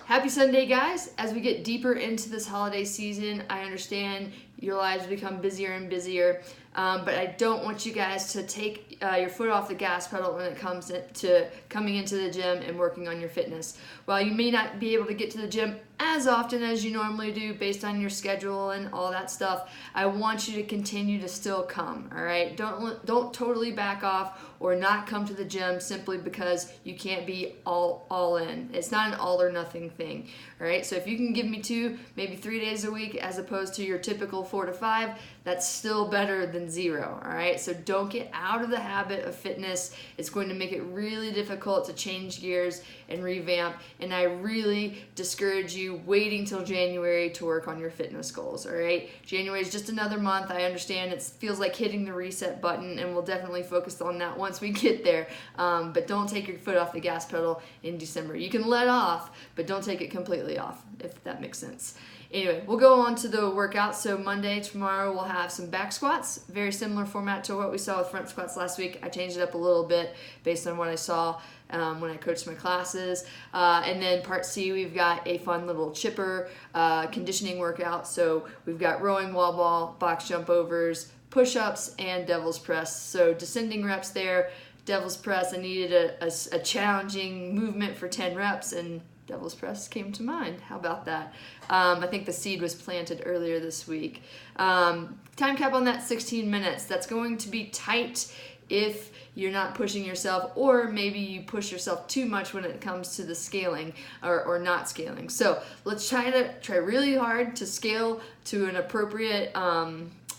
Happy Sunday, guys. As we get deeper into this holiday season, I understand your lives become busier and busier, but I don't want you guys to take your foot off the gas pedal when it comes to coming into the gym and working on your fitness. While you may not be able to get to the gym as often as you normally do based on your schedule and all that stuff, I want you to continue to still come, all right? Don't totally back off or not come to the gym simply because you can't be all in. It's not an all or nothing thing, all right? So if you can give me 2, maybe 3 days a week as opposed to your typical 4 to 5, that's still better than 0, all right? So don't get out of the habit of fitness. It's going to make it really difficult to change gears and revamp, and I really discourage you waiting till January to work on your fitness goals, all right? January is just another month. I understand it feels like hitting the reset button, and we'll definitely focus on that once we get there, but don't take your foot off the gas pedal in December. You can let off, but don't take it completely off, if that makes sense. Anyway, we'll go on to the workout. So Monday, tomorrow, we'll have some back squats. Very similar format to what we saw with front squats last week. I changed it up a little bit based on what I saw when I coached my classes. And then part C, we've got a fun little chipper conditioning workout. So we've got rowing, wall ball, box jump overs, push-ups, and devil's press. So descending reps there. Devil's press, I needed a challenging movement for 10 reps, and devil's press came to mind. How about that? I think the seed was planted earlier this week. Time cap on that, 16 minutes. That's going to be tight if you're not pushing yourself, or maybe you push yourself too much when it comes to the scaling or not scaling. So let's try really hard to scale to an appropriate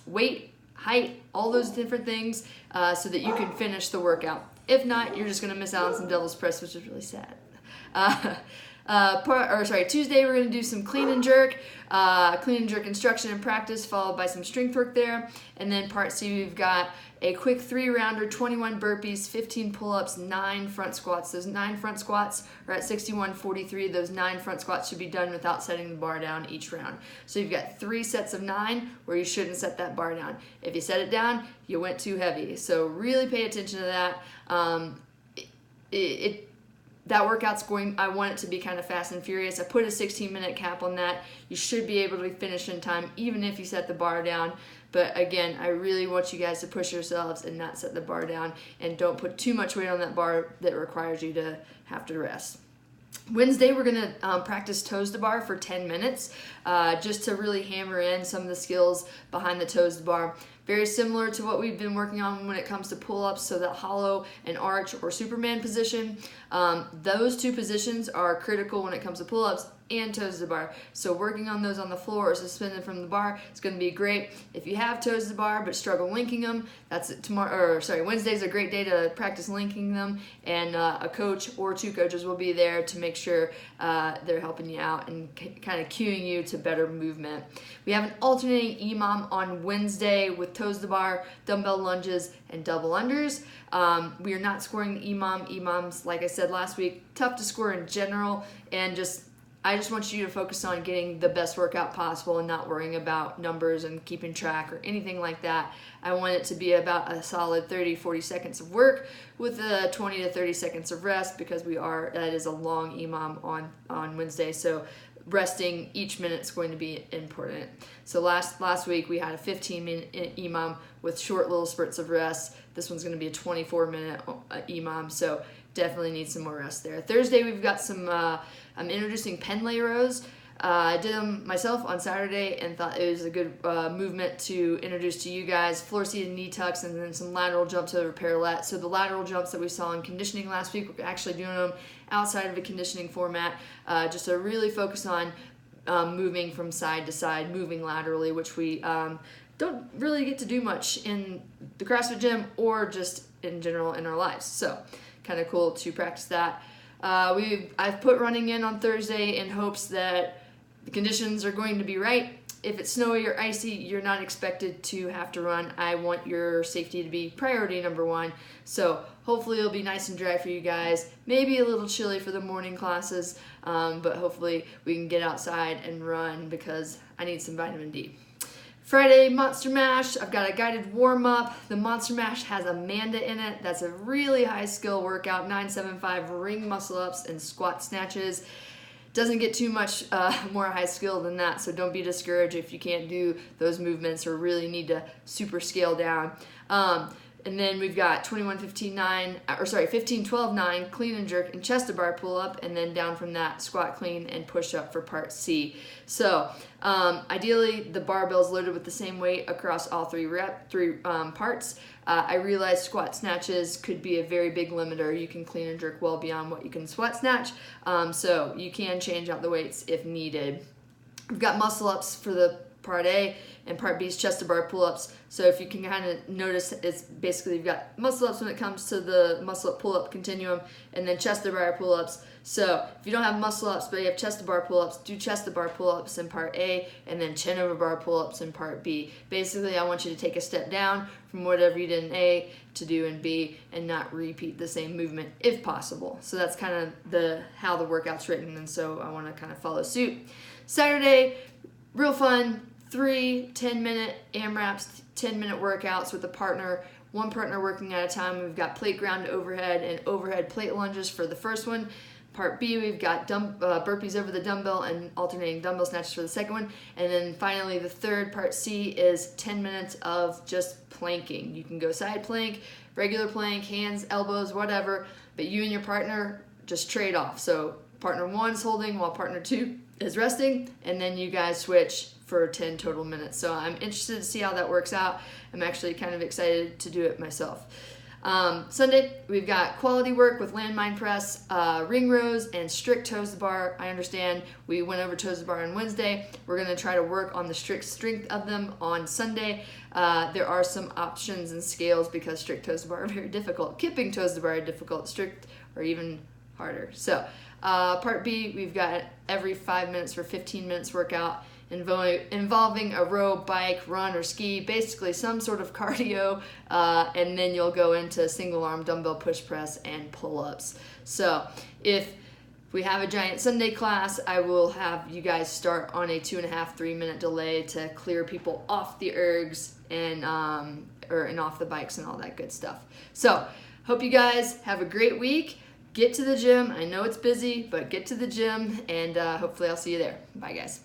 weight, height, all those different things so that you can finish the workout. If not, you're just going to miss out on some devil's press, which is really sad. Tuesday we're going to do some clean and jerk instruction and practice, followed by some strength work there. And then part C, we've got a quick 3-rounder, 21 burpees, 15 pull-ups, 9 front squats. Those 9 front squats are at 61-43. Those 9 front squats should be done without setting the bar down each round. So you've got 3 sets of 9 where you shouldn't set that bar down. If you set it down, you went too heavy. So really pay attention to that. That workout's I want it to be kind of fast and furious. I put a 16-minute cap on that. You should be able to finish in time, even if you set the bar down. But again, I really want you guys to push yourselves and not set the bar down, and don't put too much weight on that bar that requires you to have to rest. Wednesday, we're going to practice toes to bar for 10 minutes just to really hammer in some of the skills behind the toes to bar. Very similar to what we've been working on when it comes to pull-ups, so that hollow and arch or Superman position. Those 2 positions are critical when it comes to pull-ups and toes to the bar. So working on those on the floor or suspended from the bar is going to be great. If you have toes to the bar but struggle linking them, Wednesday's a great day to practice linking them, and a coach or 2 coaches will be there to make sure they're helping you out and kind of cueing you to better movement. We have an alternating EMOM on Wednesday with toes to the bar, dumbbell lunges, and double unders. We are not scoring the EMOM. EMOMs, like I said last week, tough to score in general, and I just want you to focus on getting the best workout possible and not worrying about numbers and keeping track or anything like that. I want it to be about a solid 30-40 seconds of work with 20 to 30 seconds of rest, because that is a long EMOM on Wednesday. So resting each minute is going to be important. So last week we had a 15-minute EMOM with short little spurts of rest. This one's going to be a 24-minute EMOM, so definitely need some more rest there. Thursday we've got some, I'm introducing pen lay rows. I did them myself on Saturday and thought it was a good movement to introduce to you guys. Floor seated knee tucks, and then some lateral jumps over parallel. So the lateral jumps that we saw in conditioning last week, we're actually doing them outside of a conditioning format, just to really focus on moving from side to side, moving laterally, which we don't really get to do much in the CrossFit gym or just in general in our lives. So kind of cool to practice that. I've put running in on Thursday in hopes that the conditions are going to be right. If it's snowy or icy, you're not expected to have to run. I want your safety to be priority number 1. So hopefully it'll be nice and dry for you guys. Maybe a little chilly for the morning classes, but hopefully we can get outside and run, because I need some vitamin D. Friday, Monster Mash. I've got a guided warm-up. The Monster Mash has Amanda in it. That's a really high skill workout, 975 ring muscle ups and squat snatches. doesn't get too much more high skill than that, so don't be discouraged if you can't do those movements or really need to super scale down. And then we've got 15-12-9, clean and jerk and chest to bar pull up, and then down from that, squat, clean, and push up for part C. So ideally, the barbell's loaded with the same weight across all three parts. I realize squat snatches could be a very big limiter. You can clean and jerk well beyond what you can squat snatch, so you can change out the weights if needed. We've got muscle ups for the part A, and part B is chest to bar pull-ups. So if you can kind of notice, it's basically you've got muscle ups when it comes to the muscle up pull-up continuum, and then chest to bar pull-ups. So if you don't have muscle ups but you have chest to bar pull-ups, do chest to bar pull-ups in part A, and then chin over bar pull-ups in part B. Basically, I want you to take a step down from whatever you did in A to do in B, and not repeat the same movement if possible. So that's kind of how the workout's written, and so I want to kind of follow suit. Saturday, real fun. 3 10-minute AMRAPs, 10-minute workouts with a partner, one partner working at a time. We've got plate ground overhead and overhead plate lunges for the first one. Part B, we've got burpees over the dumbbell and alternating dumbbell snatches for the second one. And then finally, the third, part C, is 10 minutes of just planking. You can go side plank, regular plank, hands, elbows, whatever, but you and your partner just trade off. So partner 1 is holding while partner 2 is resting, and then you guys switch for 10 total minutes. So I'm interested to see how that works out. I'm actually kind of excited to do it myself. Sunday, we've got quality work with landmine press, ring rows, and strict toes to bar. I understand we went over toes to bar on Wednesday. We're going to try to work on the strict strength of them on Sunday. There are some options and scales because strict toes to bar are very difficult. Kipping toes to bar are difficult. Strict are even harder. So part B, we've got every 5 minutes for 15 minutes workout involving a row, bike, run, or ski, basically some sort of cardio, and then you'll go into single arm dumbbell push press and pull-ups. So if we have a giant Sunday class, I will have you guys start on a 2.5-3 minute delay to clear people off the ergs and off the bikes and all that good stuff. So hope you guys have a great week. Get to the gym. I know it's busy, but get to the gym, and hopefully I'll see you there. Bye, guys.